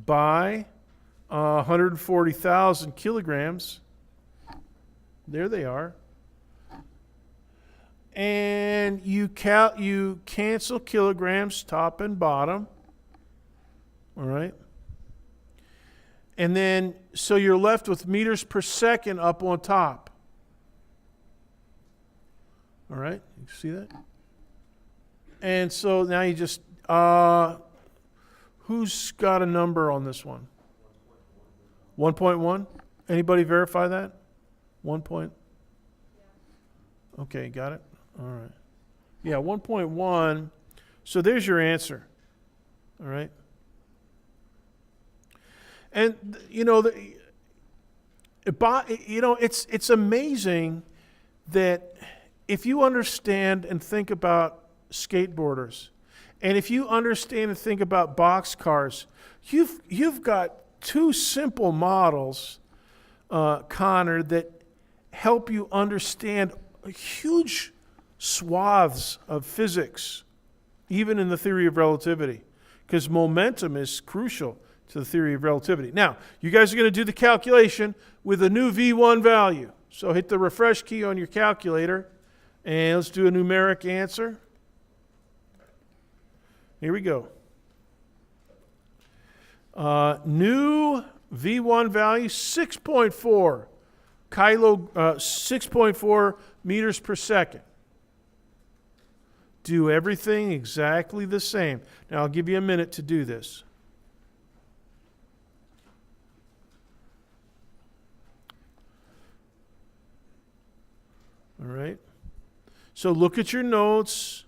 by 140,000 kilograms. There they are. And you cancel kilograms top and bottom. All right? And then, so you're left with meters per second up on top. All right, you see that? And so now you just, who's got a number on this one? 1.1? Anybody verify that? 1 point? Okay, got it? All right. Yeah, 1.1. So there's your answer. All right? And, it's amazing that if you understand and think about skateboarders, and if you understand and think about boxcars, you've got 2 simple models, Connor, that help you understand huge swaths of physics, even in the theory of relativity, because momentum is crucial to the theory of relativity. Now, you guys are going to do the calculation with a new V1 value. So hit the refresh key on your calculator, and let's do a numeric answer. Here we go. New V1 value, 6.4 6.4 meters per second. Do everything exactly the same. Now, I'll give you a minute to do this. All right. So look at your notes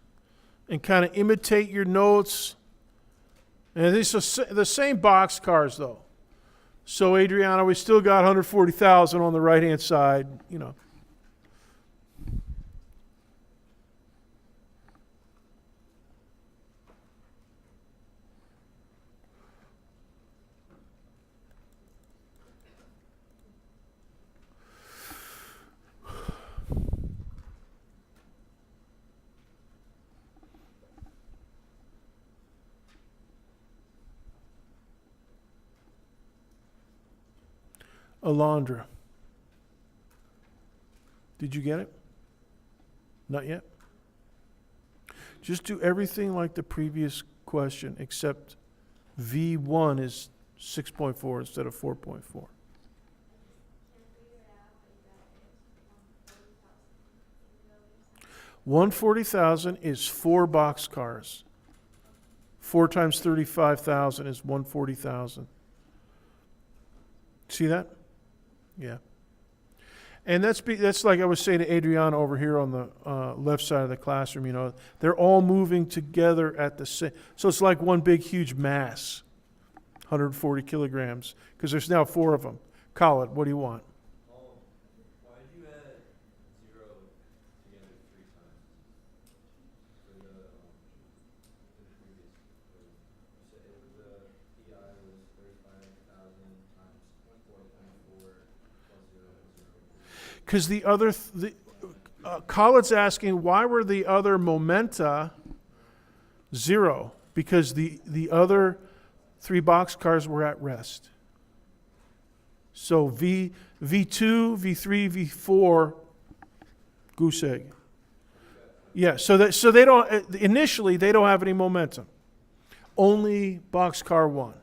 and kind of imitate your notes. And these are the same boxcars, though. So, Adriana, we still got 140,000 on the right-hand side, Alondra. Did you get it? Not yet? Just do everything like the previous question, except V1 is 6.4 instead of 4.4. Can't figure it out, but you got it. 140,000 is 4 boxcars. 4 times 35,000 is 140,000. See that? Yeah. And that's like I was saying to Adriana over here on the left side of the classroom, you know, they're all moving together at the same, so it's like one big huge mass, 140 kilograms, because there's now 4 of them. Colin, what do you want? Why did you add 0 together 3 times? For the previous, you said it was PI was 35,000 times 24.4 plus 0 was 0. Because the other, Colin's asking, why were the other momenta 0? Because the other 3 boxcars were at rest. So V2, V3, V4, goose egg. Yeah, so they don't, initially they don't have any momentum. Only boxcar 1.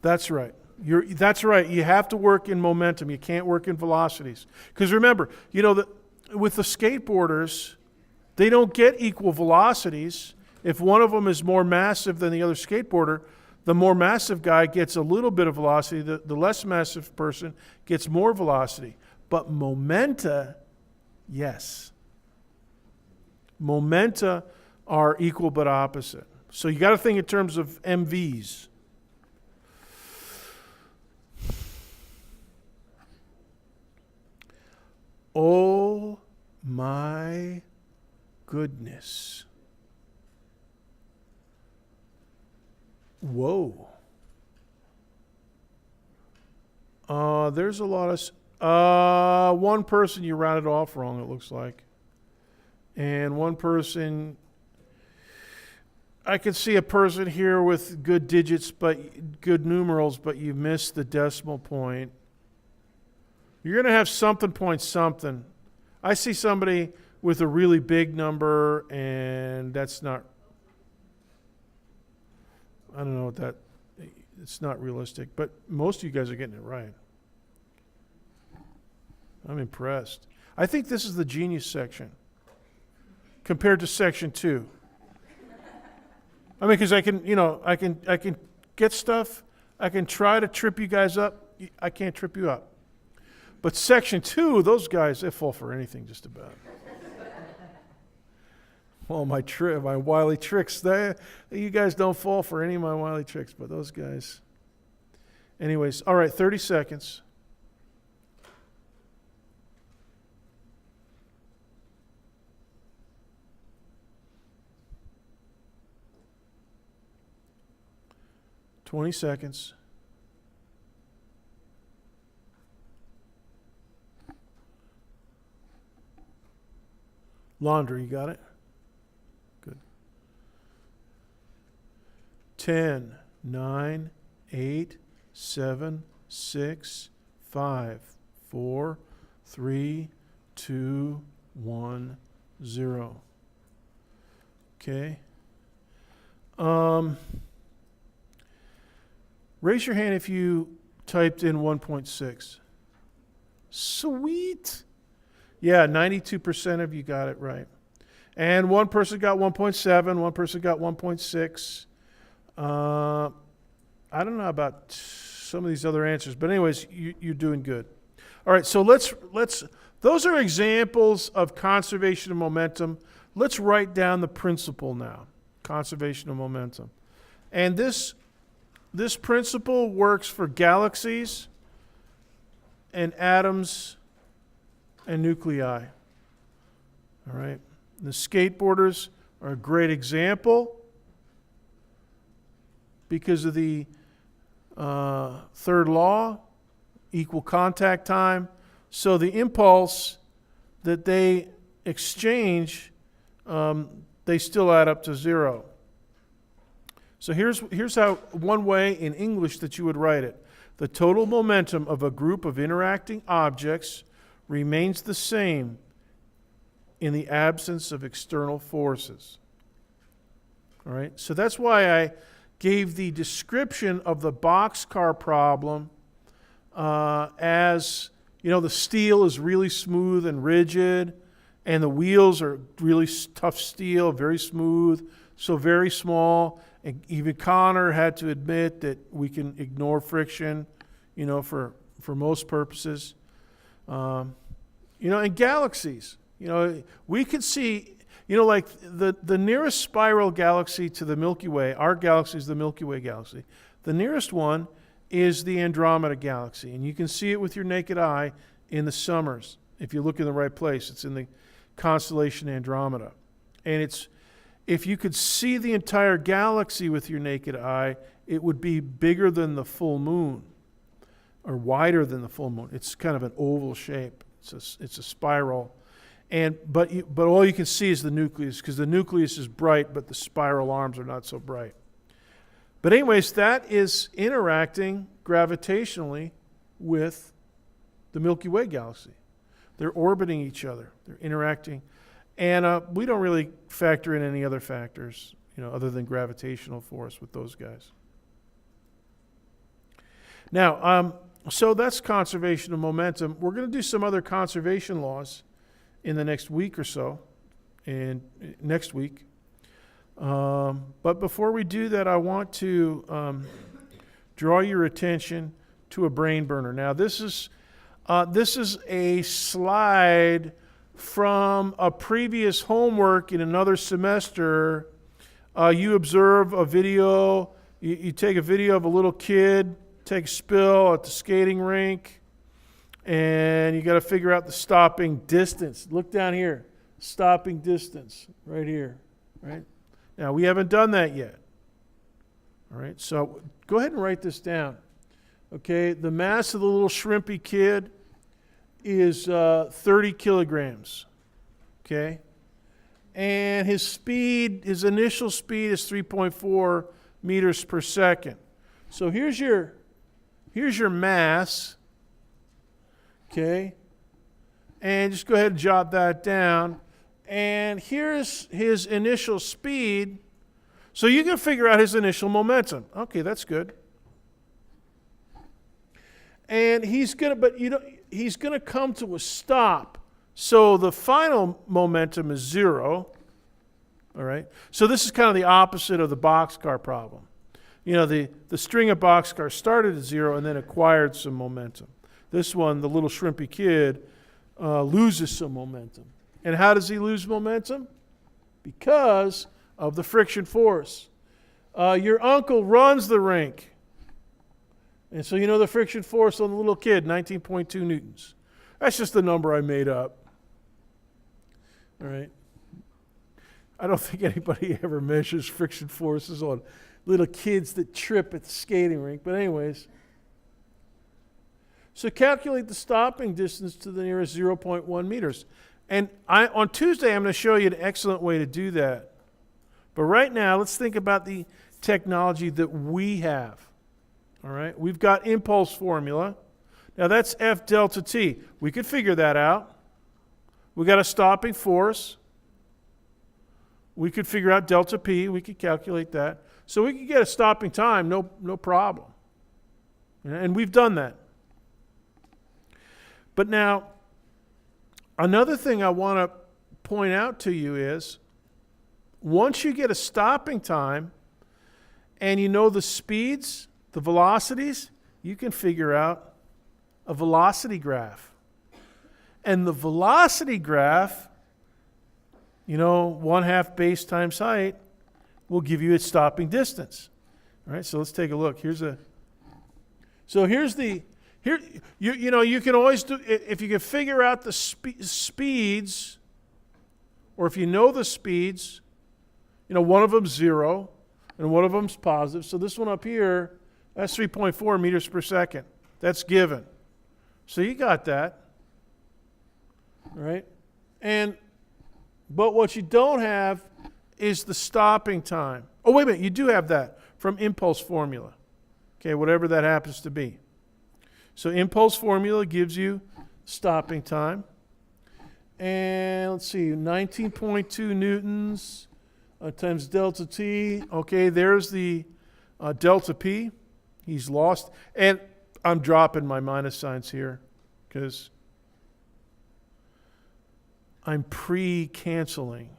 That's right. That's right. You have to work in momentum. You can't work in velocities. Because remember, you know, with the skateboarders, they don't get equal velocities. If one of them is more massive than the other skateboarder, the more massive guy gets a little bit of velocity. The less massive person gets more velocity. But momenta, yes. Momenta are equal but opposite. So you got to think in terms of MVs. Oh my goodness. Whoa. There's a lot of... one person you rounded off wrong, it looks like. And one person... I could see a person here with good digits, but good numerals, but you missed the decimal point. You're going to have something point something. I see somebody with a really big number, and that's not... I don't know what that... It's not realistic, but most of you guys are getting it right. I'm impressed. I think this is the genius section compared to section 2. I mean, because I can get stuff. I can try to trip you guys up. I can't trip you up. But section 2, those guys, they fall for anything just about. Well, my wily tricks. You guys don't fall for any of my wily tricks, but those guys. Anyways, all right, 30 seconds. $20 seconds. Laundry, you got it? Good. 10, 9, 8, 7, 6, 5, 4, 3, 2, 1, 0. Okay. Raise your hand if you typed in 1.6. Sweet. Yeah, 92% of you got it right. And one person got 1.7, one person got 1.6. I don't know about some of these other answers, but anyways, you're doing good. All right, so let's those are examples of conservation of momentum. Let's write down the principle now. Conservation of momentum. And this principle works for galaxies and atoms and nuclei. All right. The skateboarders are a great example because of the third law, equal contact time. So the impulse that they exchange, they still add up to 0. So here's how one way in English that you would write it. The total momentum of a group of interacting objects remains the same in the absence of external forces. All right? So that's why I gave the description of the boxcar problem as, the steel is really smooth and rigid, and the wheels are really tough steel, very smooth, so very small. And even Connor had to admit that we can ignore friction, for most purposes. And galaxies, we could see, like the nearest spiral galaxy to the Milky Way, our galaxy is the Milky Way galaxy. The nearest one is the Andromeda galaxy, and you can see it with your naked eye in the summers. If you look in the right place, it's in the constellation Andromeda. And if you could see the entire galaxy with your naked eye, it would be bigger than the full moon, or wider than the full moon. It's kind of an oval shape. It's a spiral. But all you can see is the nucleus, because the nucleus is bright, but the spiral arms are not so bright. But anyways, that is interacting gravitationally with the Milky Way galaxy. They're orbiting each other. They're interacting. And we don't really factor in any other factors, other than gravitational force with those guys. Now, so that's conservation of momentum. We're going to do some other conservation laws in the next week or so, and next week. But before we do that, I want to draw your attention to a brain burner. Now, this is a slide from a previous homework in another semester. You observe a video, you take a video of a little kid take a spill at the skating rink, and you got to figure out the stopping distance. Look down here, stopping distance, right here, right? Now, we haven't done that yet. All right, so go ahead and write this down. Okay, the mass of the little shrimpy kid is 30 kilograms, okay? And his initial speed is 3.4 meters per second. So here's your mass, okay? And just go ahead and jot that down. And here's his initial speed. So you can figure out his initial momentum. Okay, that's good. And he's gonna come to a stop. So the final momentum is 0. All right. So this is kind of the opposite of the boxcar problem. The string of boxcars started at 0 and then acquired some momentum. This one, the little shrimpy kid, loses some momentum. And how does he lose momentum? Because of the friction force. Your uncle runs the rink. And so the friction force on the little kid, 19.2 newtons. That's just the number I made up. All right. I don't think anybody ever measures friction forces on little kids that trip at the skating rink. But anyways. So calculate the stopping distance to the nearest 0.1 meters. And on Tuesday, I'm going to show you an excellent way to do that. But right now, let's think about the technology that we have. All right, we've got impulse formula. Now that's F delta T. We could figure that out. We got a stopping force. We could figure out delta P. We could calculate that. So we could get a stopping time, no problem. And we've done that. But now, another thing I want to point out to you is, once you get a stopping time and you know the speeds, the velocities, you can figure out a velocity graph. And the velocity graph, 1/2 base times height, will give you its stopping distance. All right, so let's take a look. You can always do, if you can figure out the speeds, or if you know the speeds, one of them's 0 and one of them's positive. So this one up here, that's 3.4 meters per second. That's given. So you got that. All right? But what you don't have is the stopping time. Oh, wait a minute, you do have that. from impulse formula. Okay, whatever that happens to be. So impulse formula gives you stopping time. And let's see, 19.2 newtons times delta t. Okay, there's the delta p. He's lost. And I'm dropping my minus signs here because I'm pre-canceling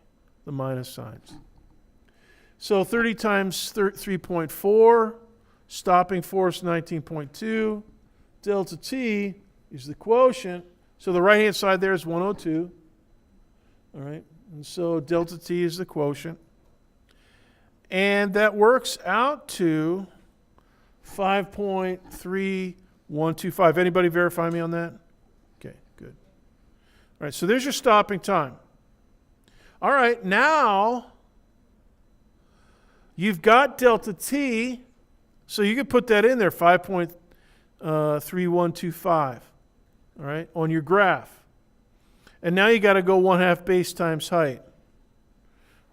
the minus signs. So 30 times 3.4, stopping force 19.2, delta t is the quotient. So the right-hand side there is 102. All right, and so delta t is the quotient. And that works out to 5.3125. Anybody verify me on that? Okay, good. All right, so there's your stopping time. All right, now you've got delta t, so you can put that in there, 5.3125, all right, on your graph. And now you got to go 1/2 base times height.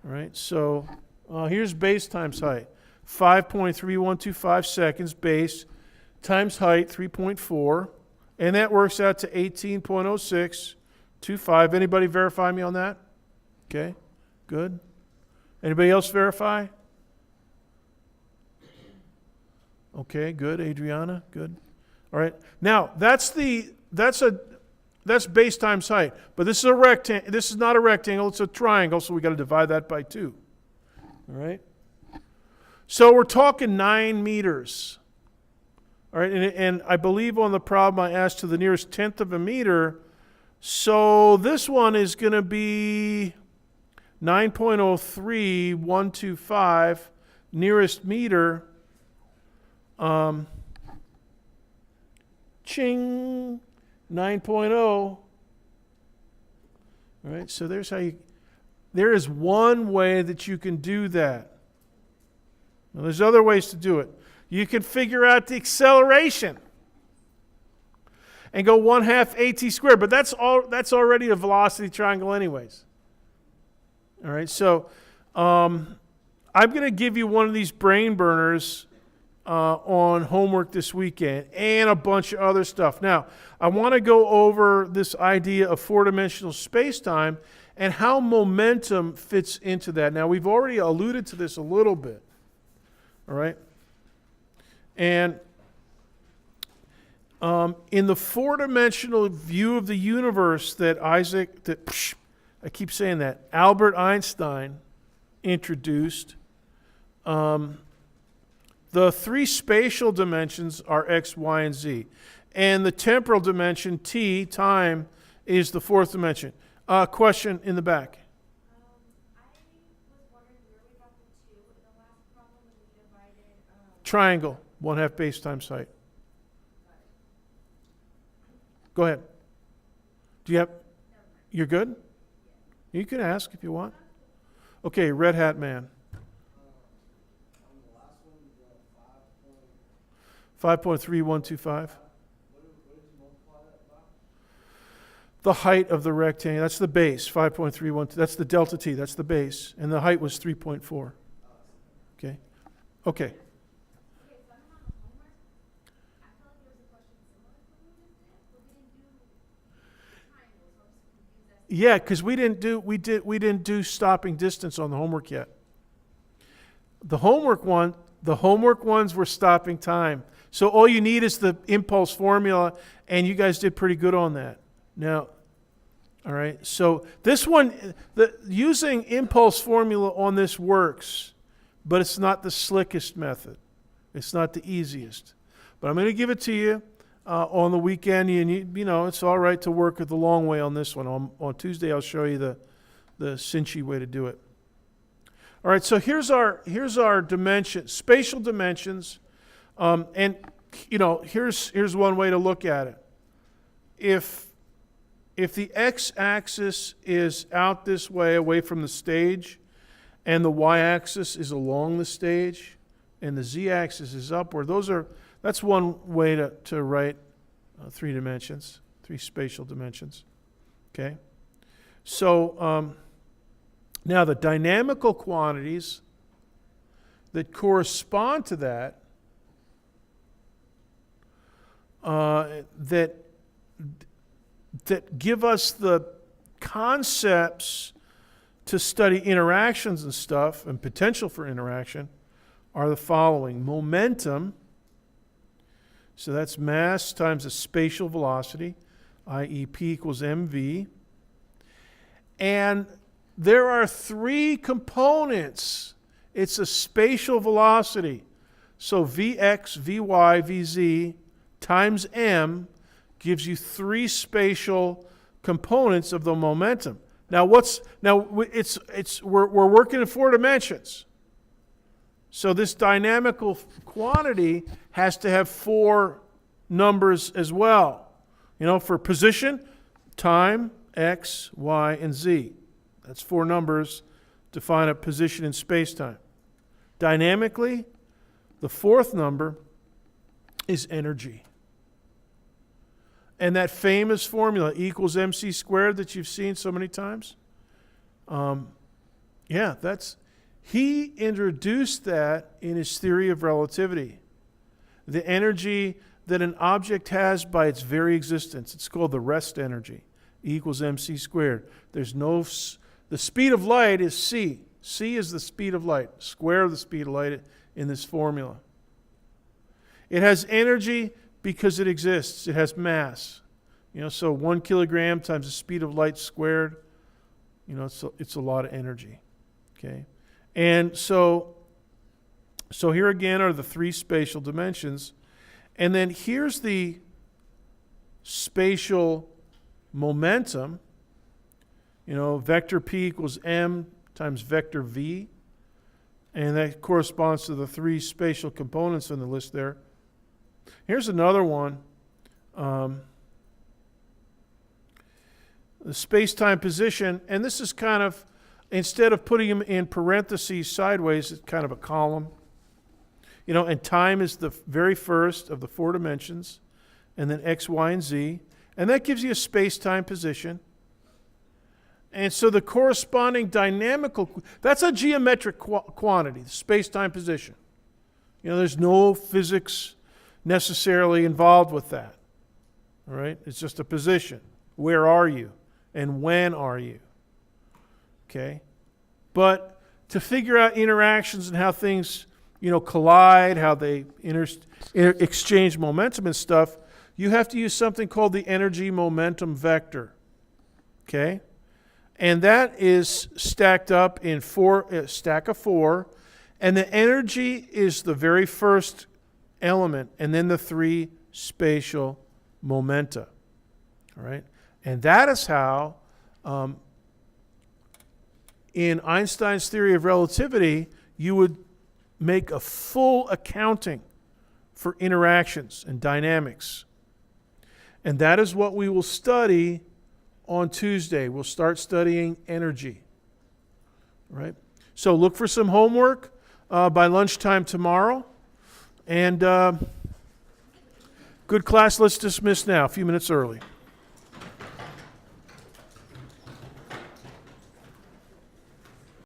All right, so here's base times height. 5.3125 seconds base times height, 3.4. And that works out to 18.0625. Anybody verify me on that? Okay, good. Anybody else verify? Okay, good. Adriana, good. All right. Now, that's base times height. But this is a rectangle. This is not a rectangle, it's a triangle, so we got to divide that by 2. All right? So we're talking 9 meters. All right, and I believe on the problem I asked to the nearest tenth of a meter. So this one is going to be 9.03125 nearest meter. Ching, 9.0. All right, so there is one way that you can do that. Now, there's other ways to do it. You can figure out the acceleration and go 1/2 at squared, but that's already a velocity triangle anyways. All right, so I'm going to give you one of these brain burners on homework this weekend and a bunch of other stuff. Now, I want to go over this idea of 4-dimensional space-time and how momentum fits into that. Now, we've already alluded to this a little bit. All right? And in the 4-dimensional view of the universe that Albert Einstein introduced, the 3 spatial dimensions are x, y, and z. And the temporal dimension, t, time, is the 4th dimension. Question in the back. I was wondering where we got the 2 in the last problem when we divided. Triangle, 1/2 base times height. Go ahead. Do you have? You're good? You can ask if you want. Okay, Red Hat Man. 5.3125. The height of the rectangle, that's the base, 5.31. That's the delta t, that's the base. And the height was 3.4. Okay? Okay. Yeah, because we didn't do stopping distance on the homework yet. The homework ones were stopping time. So all you need is the impulse formula, and you guys did pretty good on that. Now, all right. So this one, using impulse formula on this works, but it's not the slickest method. It's not the easiest. But I'm going to give it to you on the weekend. You know, it's all right to work the long way on this one. On Tuesday, I'll show you the cinchy way to do it. All right, so here's our dimension, spatial dimensions, and you know, here's one way to look at it. If the x-axis is out this way, away from the stage, and the y-axis is along the stage, and the z-axis is upward, that's one way to write 3 dimensions, 3 spatial dimensions. Okay, so. Now, the dynamical quantities that correspond to that, that give us the concepts to study interactions and stuff and potential for interaction are the following. Momentum, so that's mass times the spatial velocity, i.e. P equals mv. And there are three components. It's a spatial velocity. So Vx, Vy, Vz times m gives you three spatial components of the momentum. Now we're working in 4 dimensions. So this dynamical quantity has to have 4 numbers as well. You know, for position, time, x, y, and z. That's 4 numbers to find a position in space-time. Dynamically, the 4th number is energy. And that famous formula, E equals mc squared, that you've seen so many times, he introduced that in his theory of relativity. The energy that an object has by its very existence. It's called the rest energy. E equals mc squared. The speed of light is c. C is the speed of light. Square the speed of light in this formula. It has energy because it exists. It has mass. You know, so 1 kilogram times the speed of light squared, you know, it's a lot of energy. Okay? And so here again are the 3 spatial dimensions. And then here's the spatial momentum. You know, vector P equals m times vector v. And that corresponds to the 3 spatial components on the list there. Here's another one. The space-time position, and this is kind of, instead of putting them in parentheses sideways, it's kind of a column. You know, and time is the very first of the 4 dimensions, and then x, y, and z. And that gives you a space-time position. And so the corresponding dynamical, that's a geometric quantity, the space-time position. You know, there's no physics necessarily involved with that. All right? It's just a position. Where are you? And when are you? Okay? But to figure out interactions and how things, you know, collide, how they exchange momentum and stuff, you have to use something called the energy momentum vector. Okay? And that is stacked up in a stack of 4. And the energy is the very first element, and then the 3 spatial momenta. All right? And that is how, in Einstein's theory of relativity, you would make a full accounting for interactions and dynamics. And that is what we will study on Tuesday. We'll start studying energy. All right? So look for some homework by lunchtime tomorrow. And good class. Let's dismiss now, a few minutes early.